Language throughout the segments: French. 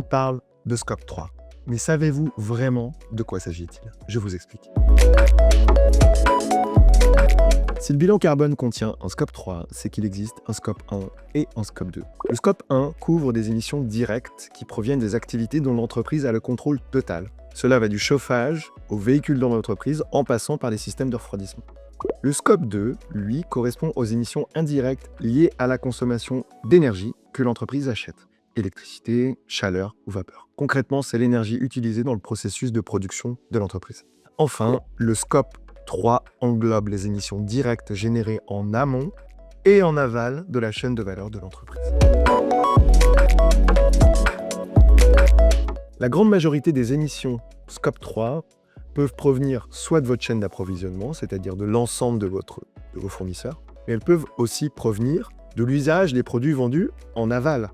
parle de Scope 3. Mais savez-vous vraiment de quoi s'agit-il? Je vous explique. Si le bilan carbone contient un Scope 3, c'est qu'il existe un Scope 1 et un Scope 2. Le Scope 1 couvre des émissions directes qui proviennent des activités dont l'entreprise a le contrôle total. Cela va du chauffage aux véhicules dans l'entreprise en passant par les systèmes de refroidissement. Le Scope 2, lui, correspond aux émissions indirectes liées à la consommation d'énergie que l'entreprise achète. Électricité, chaleur ou vapeur. Concrètement, c'est l'énergie utilisée dans le processus de production de l'entreprise. Enfin, le Scope 3 englobe les émissions directes générées en amont et en aval de la chaîne de valeur de l'entreprise. La grande majorité des émissions Scope 3 peuvent provenir soit de votre chaîne d'approvisionnement, c'est-à-dire de l'ensemble de vos fournisseurs, mais elles peuvent aussi provenir de l'usage des produits vendus en aval.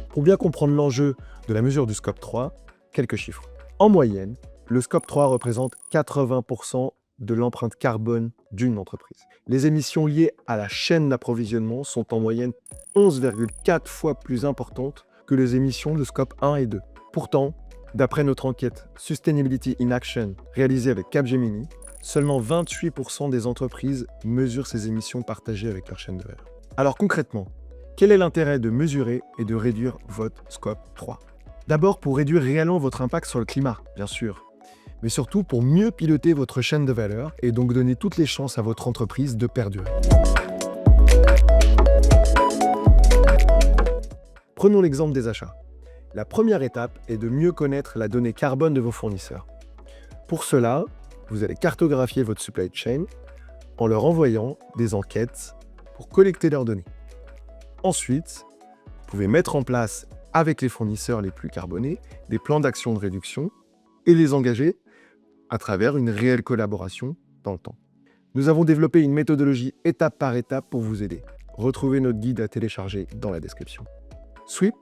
Pour bien comprendre l'enjeu de la mesure du Scope 3, quelques chiffres. En moyenne, le Scope 3 représente 80% de l'empreinte carbone d'une entreprise. Les émissions liées à la chaîne d'approvisionnement sont en moyenne 11,4 fois plus importantes que les émissions de Scope 1 et 2. Pourtant, d'après notre enquête Sustainability in Action réalisée avec Capgemini, seulement 28% des entreprises mesurent ces émissions partagées avec leur chaîne de valeur. Alors concrètement, quel est l'intérêt de mesurer et de réduire votre Scope 3? D'abord pour réduire réellement votre impact sur le climat, bien sûr, mais surtout pour mieux piloter votre chaîne de valeur et donc donner toutes les chances à votre entreprise de perdurer. Prenons l'exemple des achats. La première étape est de mieux connaître la donnée carbone de vos fournisseurs. Pour cela, vous allez cartographier votre supply chain en leur envoyant des enquêtes pour collecter leurs données. Ensuite, vous pouvez mettre en place avec les fournisseurs les plus carbonés des plans d'action de réduction et les engager à travers une réelle collaboration dans le temps. Nous avons développé une méthodologie étape par étape pour vous aider. Retrouvez notre guide à télécharger dans la description. Sweep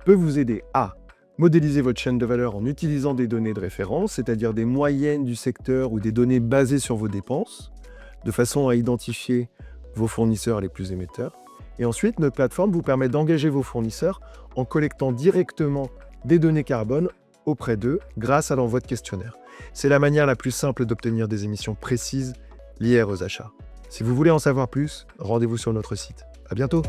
peut vous aider à modéliser votre chaîne de valeur en utilisant des données de référence, c'est-à-dire des moyennes du secteur ou des données basées sur vos dépenses, de façon à identifier vos fournisseurs les plus émetteurs. Et ensuite, notre plateforme vous permet d'engager vos fournisseurs en collectant directement des données carbone auprès d'eux grâce à l'envoi de questionnaires. C'est la manière la plus simple d'obtenir des émissions précises liées aux achats. Si vous voulez en savoir plus, rendez-vous sur notre site. À bientôt!